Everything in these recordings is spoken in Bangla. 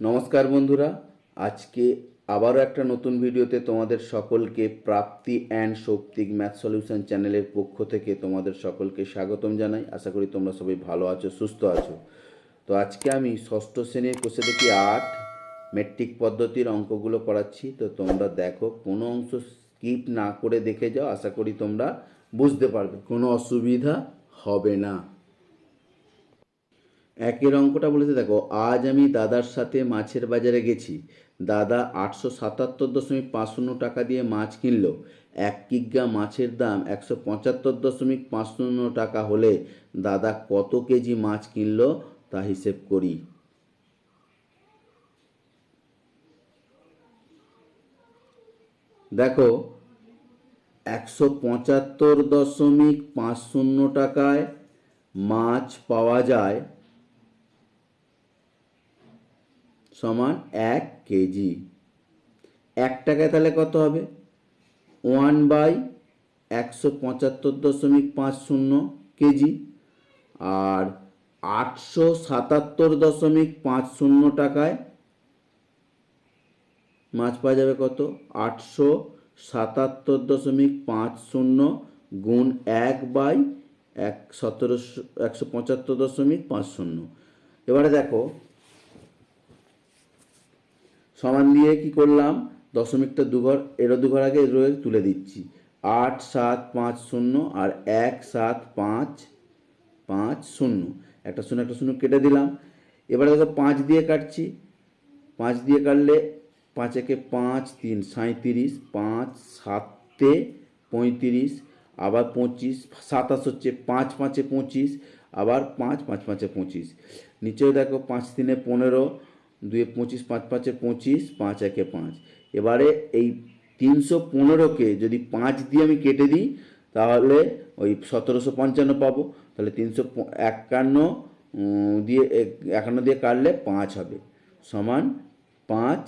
নমস্কার বন্ধুরা, আজকে আবারও একটা নতুন ভিডিওতে তোমাদের সকলকে প্রাপ্তি অ্যান্ড সৌপ্তিক ম্যাথ সলিউশন চ্যানেলের পক্ষ থেকে তোমাদের সকলকে স্বাগতম জানাই। আশা করি তোমরা সবাই ভালো আছো, সুস্থ আছো। তো আজকে আমি ষষ্ঠ শ্রেণীর কোষে দেখি 8 মেট্রিক পদ্ধতির অঙ্কগুলো করাচ্ছি। তো তোমরা দেখো, কোনো অংশ স্কিপ না করে দেখে যাও, আশা করি তোমরা বুঝতে পারবে, কোনো অসুবিধা হবে না। একের অঙ্কটা বলেছে, দেখো, আজ আমি দাদার সাথে মাছের বাজারে গেছি। দাদা 877.50 টাকা দিয়ে মাছ কিনলো। 1 কিগ্রা মাছের দাম 175.50 টাকা হলে দাদা কত কেজি মাছ কিনলো তা হিসেব করি। দেখো, 175.50 টাকায় মাছ পাওয়া যায় সমান 1 কেজি। 1 টাকায় তাহলে কত হবে? 1/175.50 আর 877.50 টাকায় মাছ পাওয়া যাবে কত? 877.50 গুণ 1/175.50। এবারে দেখো, সমান দিয়ে কি করলাম, দশমিকটা দুঘর, এরও দুঘর আগে এরও তুলে দিচ্ছি। 8750 আর 17550, একটা শূন্য একটা শূন্য কেটে দিলাম। এবারে দেখো 5 দিয়ে কাটছি। 5 দিয়ে কাটলে 5 একে 5, 3 37, 5 7 35, আবার 25, 27 হচ্ছে, 5 5 25, আবার 5 5 5 25। নিচেও দেখো 5 3 15, 2 25, 5 5 25, 5 1 5। এবারে এই 315কে যদি 5 দিয়ে আমি কেটে দিই তাহলে ওই 1755 পাবো। তাহলে 351 দিয়ে 51 দিয়ে কাটলে 5 হবে, সমান 5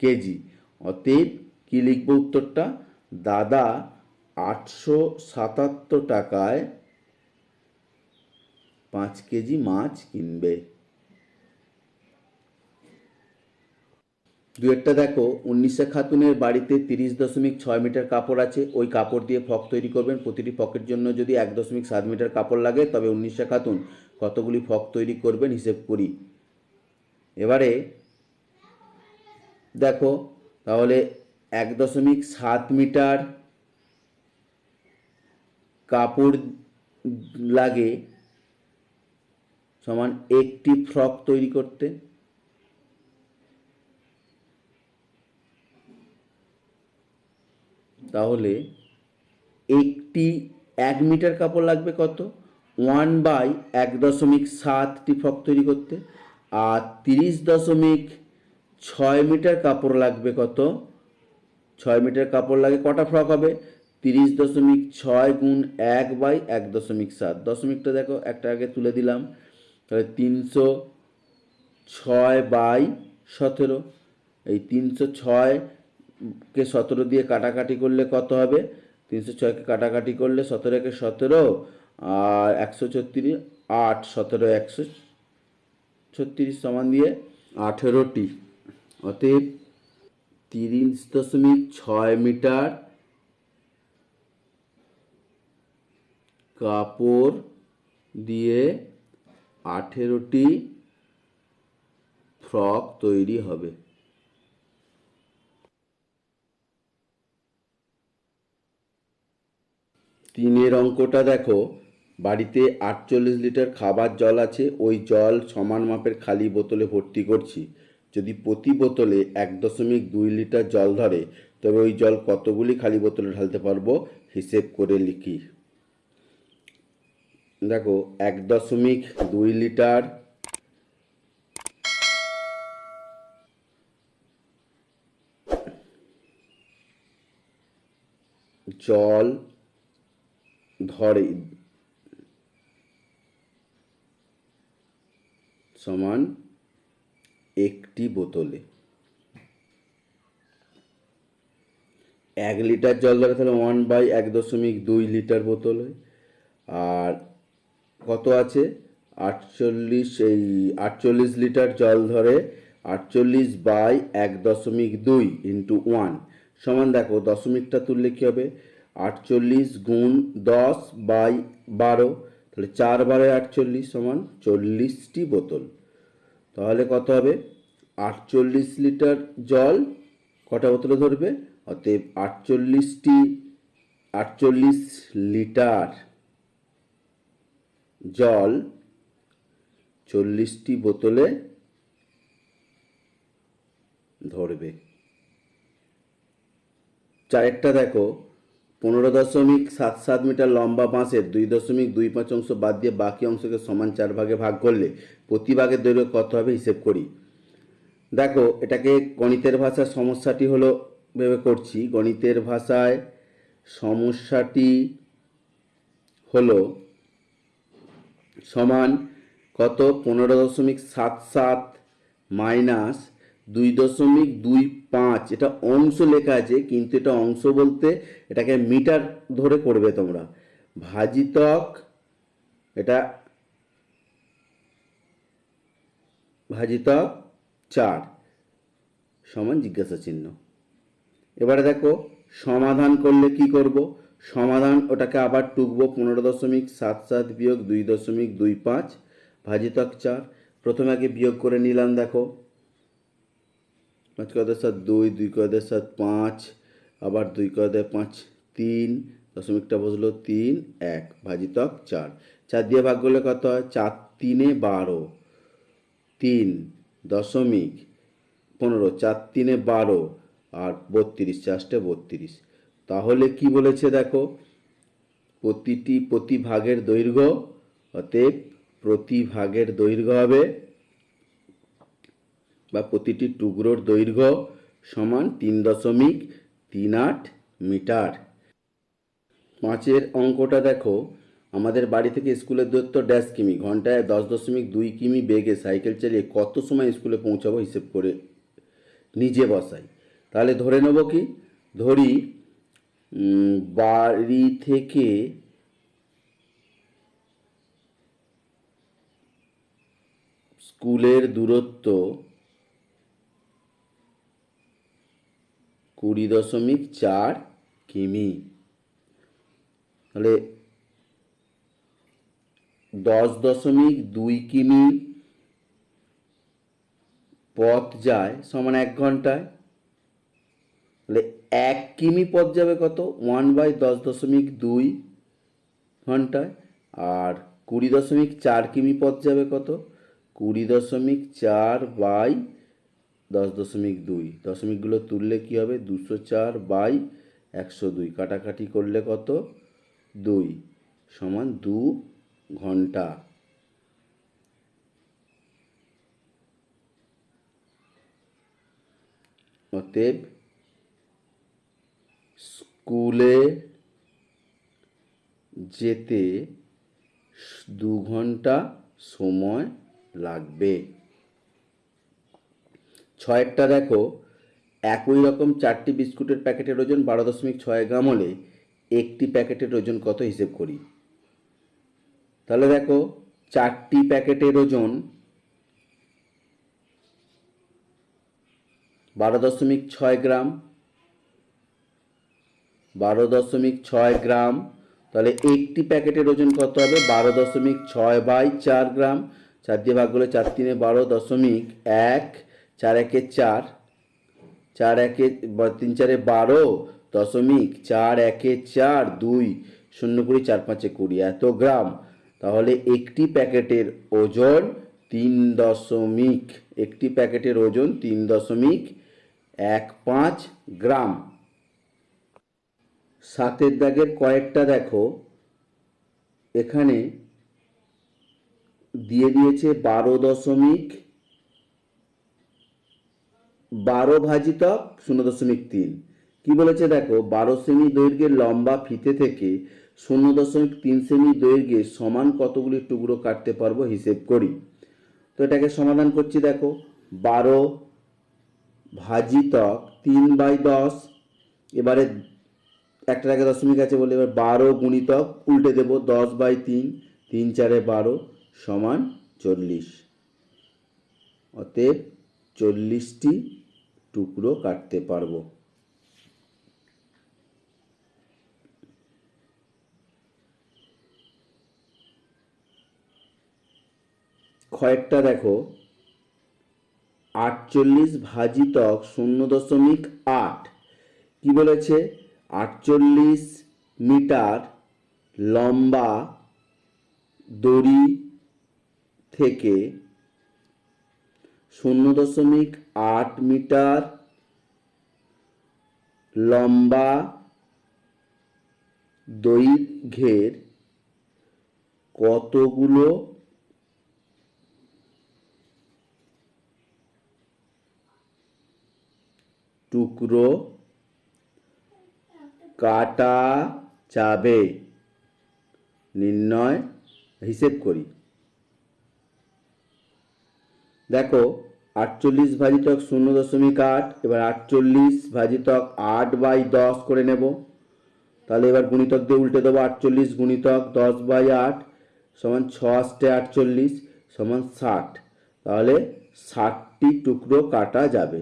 কেজি। অতএব কী লিখবো উত্তরটা? দাদা 877 টাকায় 5 কেজি মাছ কিনবে। দুয়েরটা দেখো, 19 খাতুনের বাড়িতে 30.6 মিটার কাপড় আছে। ওই কাপড় দিয়ে ফ্রক তৈরি করবেন। প্রতিটি ফ্রকের জন্য যদি 1.7 মিটার কাপড় লাগে তবে 19 খাতুন কতগুলি ফ্রক তৈরি করবেন হিসেব করি। এবারে দেখো, তাহলে 1.7 মিটার কাপড় লাগে সমান একটি ফ্রক তৈরি করতে। তাহলে একটি 1 মিটার কাপড় লাগবে কত? 1/1.7টি ফ্রক তৈরি করতে। আর 30.6 মিটার কাপড় লাগবে কত? 6 মিটার কাপড় লাগে, কটা ফ্রক হবে? 30.6 গুণ 1/1.7। দশমিকটা দেখো একটা আগে তুলে দিলাম। তাহলে 306/17। এই 306কে 17 দিয়ে কাটাকাটি করলে কত হবে? 306কে কাটাকাটি করলে 17 একে 17 আর 136, 8 17 136 সমান দিয়ে 18টি। অতএব 30.6 মিটার কাপড় দিয়ে 18টি ফ্রক তৈরি হবে। তিনের অঙ্কটা দেখো, বাড়িতে 48 লিটার খাবার জল আছে। ওই জল সমান মাপের খালি বোতলে ভর্তি করছি। যদি প্রতি বোতলে 1.2 লিটার জল ধরে তবে ওই জল কতগুলি খালি বোতলে ঢালতে পারবো হিসেব করে লিখি। দেখো, 1.2 লিটার জল ধরে সমান একটি বোতলে। 1 লিটার জল ধরে তাহলে 1/1.2 লিটার বোতলে। আর কত আছে? 48 লিটার জল ধরে 48/1.2 ইন্টু 1 সমান, দেখো দশমিকটা তুললে কী হবে, 48 গুণ 10/12, তাহলে 4 × 48 সমান 40টি বোতল। তাহলে কত হবে, 48 লিটার জল কটা বোতলে ধরবে, অতএব 48 লিটার জল 40টি বোতলে ধরবে। চারেরটা দেখো, 15.77 মিটার লম্বা বাঁশের 2.25 অংশ বাদ দিয়ে বাকি অংশকে সমান 4 ভাগে ভাগ করলে প্রতি ভাগের দৈর্ঘ্য কত হবে হিসেব করি। দেখো এটাকে গণিতের ভাষায় সমস্যাটি হলো ভেবে করছি। গণিতের ভাষায় সমস্যাটি হলো সমান কত, 15.77 মাইনাস 2.25, এটা অংশ লেখা আছে কিন্তু এটা অংশ বলতে এটাকে মিটার ধরে করবে তোমরা, ভাজিতক এটা ভাজিতক 4 সমান জিজ্ঞাসা চিহ্ন। এবারে দেখো সমাধান করলে কি করব, সমাধান ওটাকে আবার টুকবো, 15.77 বিয়োগ 2.25 ভাজিতক 4। প্রথমে আগে বিয়োগ করে নিলাম, দেখো 5 × 7 2, 2 × 7 5, আবার 2 × 5 3, দশমিকটা বসলো 3 1 ভাজিতক 4। 4 দিয়ে ভাগ করলে কত হয়, 4 3 12, 3.15, 4 3 12 আর 32, 4 32। তাহলে কি বলেছে দেখো, প্রতি ভাগের দৈর্ঘ্য, অতএব প্রতি ভাগের দৈর্ঘ্য হবে বা প্রতিটি টুকরোর দৈর্ঘ্য সমান 3.38 মিটার। 5এর অঙ্কটা দেখো, আমাদের বাড়ি থেকে স্কুলের দূরত্ব ড্যাশ কিমি, ঘন্টায় 10.2 কিমি বেগে সাইকেল চালিয়ে কত সময় স্কুলে পৌঁছাবো হিসেব করে নিজে বসাই। তাহলে ধরে নেব কি, ধরি বাড়ি থেকে স্কুলের দূরত্ব 20.4 কিমি। তাহলে 10.2 কিমি পথ যায় সমান 1 ঘন্টায়, তাহলে 1 কিমি পথ যাবে কত, 1/10.2 ঘন্টায়, আর 20.4 কিমি পথ যাবে কত, 20.4/10.2। দশমিকগুলো তুললে কি হবে, 204/102, কাটাকাটি করলে কত, 2 সমান 2 ঘন্টা। অতএব স্কুলে যেতে 2 ঘন্টা সময় লাগবে। 6এরটা দেখো, একই রকম 4টি বিস্কুটের প্যাকেটের ওজন 12.6 গ্রাম হলে একটি প্যাকেটের ওজন কত হিসেব করি। তাহলে দেখো 4টি প্যাকেটের ওজন 12.6 গ্রাম, 12.6 গ্রাম, তাহলে একটি প্যাকেটের ওজন কত হবে, 12.6/4 গ্রাম। 4 দিয়ে ভাগ করলে 4 3 12.1, 4 1 4, 4 1 3 4 12.4 1 4 2 0 20 4 5 20 এত গ্রাম। তাহলে একটি প্যাকেটের ওজন 3.15 গ্রাম। 7এর দাগের কয়েকটা দেখো, এখানে দিয়ে দিয়েছে 12 ভাজিতক 0.3। কি বলেছে দেখো, 12 সেমি দৈর্ঘ্যের লম্বা ফিতে থেকে 0.3 সেমি দৈর্ঘ্যের সমান কতগুলি টুকরো কাটতে পারবো হিসেব করি। তো এটাকে সমাধান করছি, দেখো 12 ভাজিতক 3/10, এবারে একটার আগে দশমিক আছে বলে এবার 12 গুণিতক উল্টে দেবো 10/3, 3 4 12 সমান 40। অতএব 40টি টুকরো কাটতে পারবো। ক্ষয়েরটা দেখো, 48 ভাজিতক 0.8 কি বলেছে? 48 মিটার লম্বা দড়ি থেকে 0.8 মিটার লম্বা দৈর্ঘ্যের কতগুলো টুকরো কাটা যাবে নির্ণয় হিসেব করি। দেখো 48 ভাজিতক 0.8, এবার 48 ভাজিতক 8/10 করে নেব। তাহলে এবার গুণিতক দিয়ে উল্টে দেবো, 48 গুণিতক 10/8 সমান 6 48 সমান 60। তাহলে 60টি টুকরো কাটা যাবে।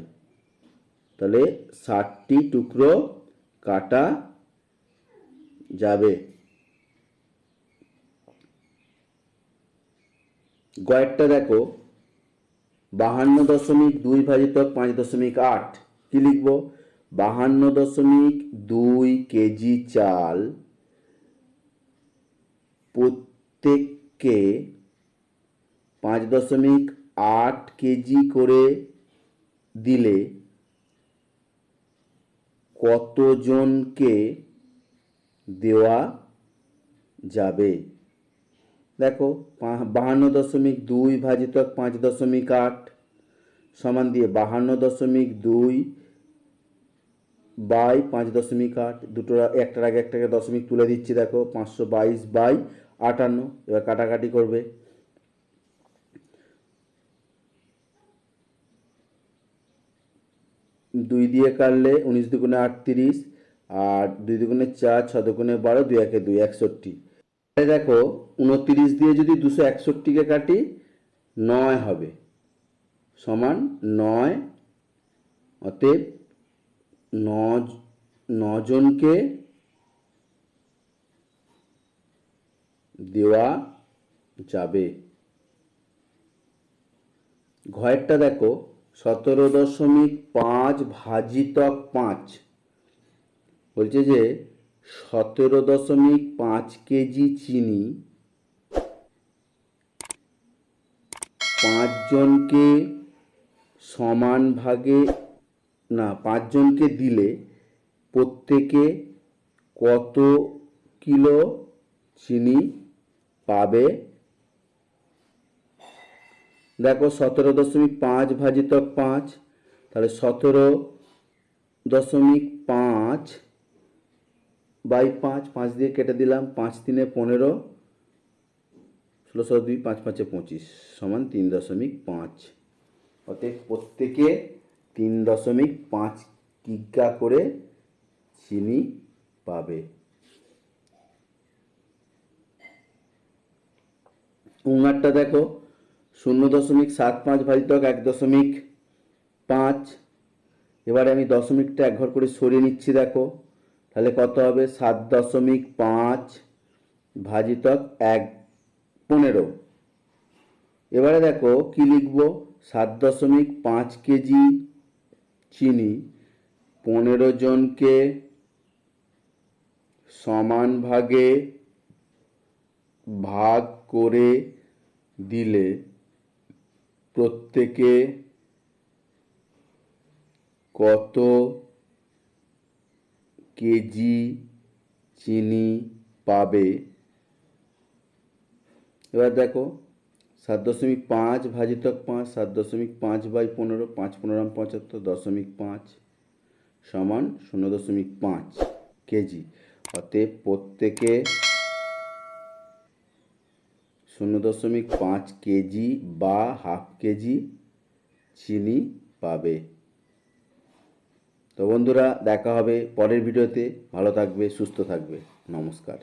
তাহলে 60টি টুকরো কাটা যাবে। গয়েরটা দেখো, 52.2 ভাজিতক 5.8 কি লিখবো? 52.2 কেজি চাল প্রত্যেককে 5.8 কেজি করে দিলে কতজনকে দেওয়া যাবে? দেখো 52.2 ভাজিতক 5.8 সমান দিয়ে 52.2 বাই 5.8, দুটো একটার আগে একটাকে দশমিক তুলে দিচ্ছি। দেখো 522/58। এবার কাটাকাটি করবে। দুই দিয়ে কাটলে 19 দুগুণে 38, আর 2 দুগুণে 4, 6 দুগুণে 12, 2 একে 2, 61। দেখো 29 দিয়ে যদি 261কে কাটি 9 হবে, সমান 9। অতএব 9 জনকে দেওয়া যাবে। ঘয়েরটা দেখো, 17.5 ভাজিতক 5 বলছে যে 17.5 কেজি চিনি 5 জনকে সমান ভাগে 5 জনকে দিলে প্রত্যেকে কত কিলো চিনি পাবে? দেখো 17.5 ভাজিতক 5, তাহলে 17.5/5, 5 দিয়ে কেটে দিলাম, 5 3 15, 16 2 5 5 25 সমান 3.5। অতএব প্রত্যেকে 3.5 কিগ্রা করে চিনি পাবে। উঙারটা দেখো, 0.75 ভাজিতক 1.5। এবারে আমি দশমিকটা এক ঘর করে সরিয়ে নিচ্ছি। দেখো তাহলে কত হবে? 7.5 ভাজিতক 1.15। এবারে দেখো কি লিখবো? 7.5 কেজি চিনি 15 জনকে সমান ভাগে ভাগ করে দিলে প্রত্যেকে কত কেজি চিনি পাবে? এবার দেখো 7.5 ভাজিতক 5, 7.5/15, 5×15 75, 0.5 সমান 0.5 কেজি। অতএব প্রত্যেকে 0.5 কেজি বা হাফ কেজি চিনি পাবে। তো বন্ধুরা, দেখা হবে পরের ভিডিওতে। ভালো থাকবে, সুস্থ থাকবে। নমস্কার।